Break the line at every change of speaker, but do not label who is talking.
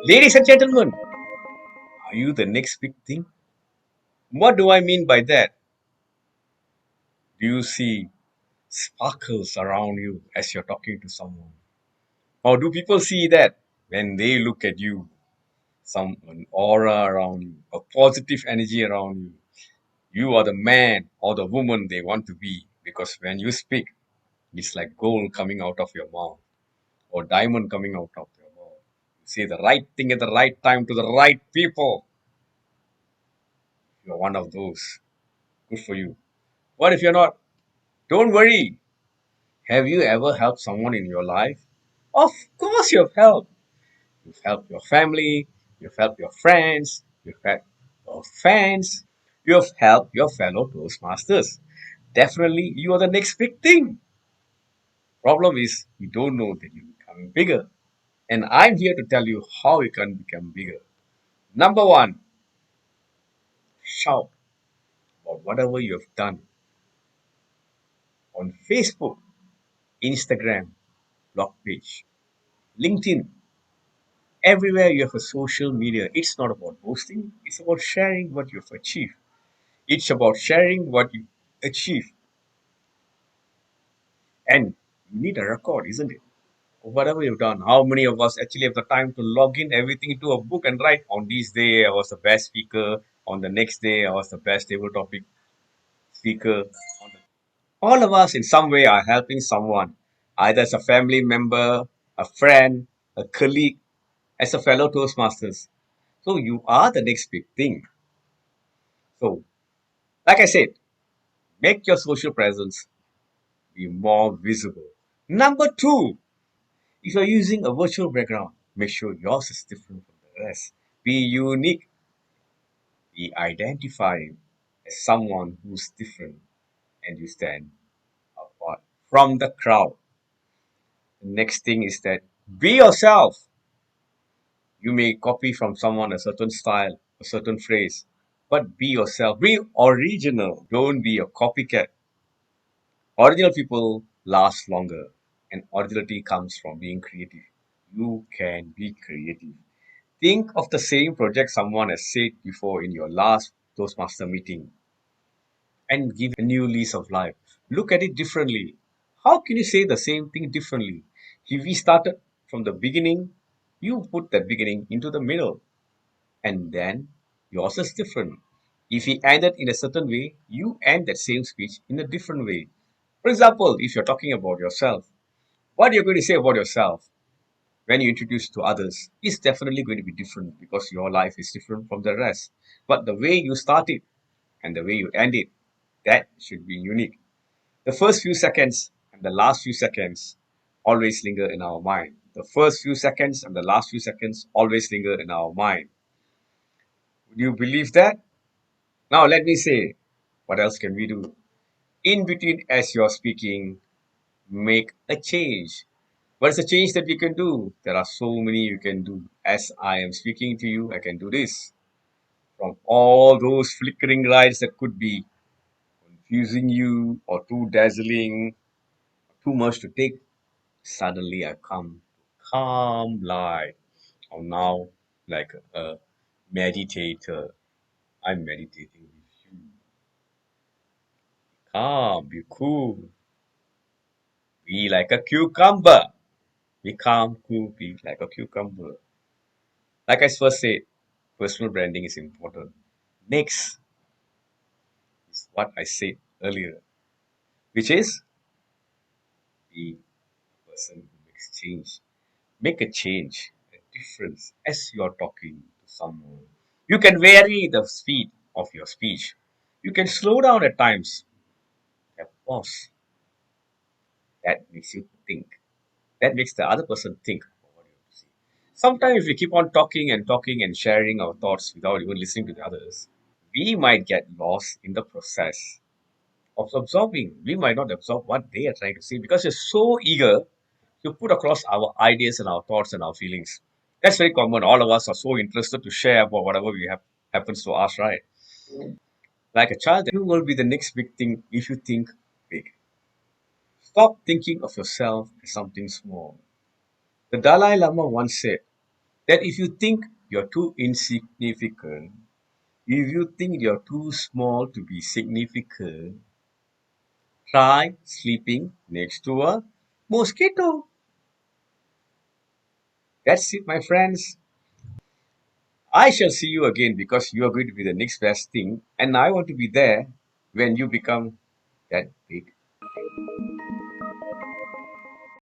Ladies and gentlemen, are you the next big thing? What do I mean by that? Do you see sparkles around you as you're talking to someone? Or do people see that when they look at you, some an aura around you, a positive energy around you? You are the man or the woman they want to be because when you speak, it's like gold coming out of your mouth or diamond coming out of your mouth. You say the right thing at the right time to the right people. You're one of those. Good for you. What if you're not? Don't worry. Have you ever helped someone in your life? Of course you've helped. You've helped your family, you've helped your friends, you've helped your fans, you've helped your fellow Toastmasters. Definitely you are the next big thing. Problem is you don't know that you're becoming bigger. And I'm here to tell you how you can become bigger. Number one, shout about whatever you have done on Facebook, Instagram, blog page, LinkedIn. Everywhere you have a social media, it's not about boasting, it's about sharing what you've achieved. It's about sharing what you achieve. And you need a record, isn't it? Of whatever you've done. How many of us actually have the time to log in everything into a book and write on this day I was the best speaker, on the next day I was the best table topic speaker. All of us in some way are helping someone, either as a family member, a friend, a colleague, as a fellow Toastmasters. So you are the next big thing. So, like I said, make your social presence be more visible. Number two, if you're using a virtual background, make sure yours is different from the rest. Be unique. Be identified as someone who's different and you stand apart from the crowd. The next thing is that be yourself. You may copy from someone a certain style, a certain phrase, but be yourself. Be original. Don't be a copycat. Original people last longer, and originality comes from being creative. You can be creative. Think of the same project someone has said before in your last Toastmaster meeting and give a new lease of life. Look at it differently. How can you say the same thing differently? If we started from the beginning, you put that beginning into the middle, and then yours is different. If he ended in a certain way, you end that same speech in a different way. For example, if you're talking about yourself, what you're going to say about yourself when you introduce to others is definitely going to be different because your life is different from the rest. But the way you start it and the way you end it, that should be unique. The first few seconds and the last few seconds always linger in our mind. The first few seconds and the last few seconds always linger in our mind. Would you believe that? Now, let me say, what else can we do? In between, as you're speaking, make a change. What is the change that we can do? There are so many you can do. As I am speaking to you, I can do this. From all those flickering lights that could be confusing you or too dazzling, too much to take, suddenly I come to calm light. Or now, like a meditator, I'm meditating with you. Calm, be cool, be like a cucumber. Be calm, cool, be like a cucumber. Like I first said, personal branding is important. Next is what I said earlier, which is be a person who makes change. Make a change, a difference as you are talking to someone. You can vary the speed of your speech. You can slow down at times. A pause that makes you think. That makes the other person think of what you have to say. Sometimes if we keep on talking and sharing our thoughts without even listening to the others, we might get lost in the process of absorbing. We might not absorb what they are trying to say because we're so eager to put across our ideas and our thoughts and our feelings. That's very common. All of us are so interested to share about whatever we have happens to us, right? Like a child, you will be the next big thing if you think big. Stop thinking of yourself as something small. The Dalai Lama once said, That if you think you're too insignificant, if you think you're too small to be significant, try sleeping next to a mosquito. That's it, my friends. I shall see you again because you are going to be the next best thing, and I want to be there when you become that big.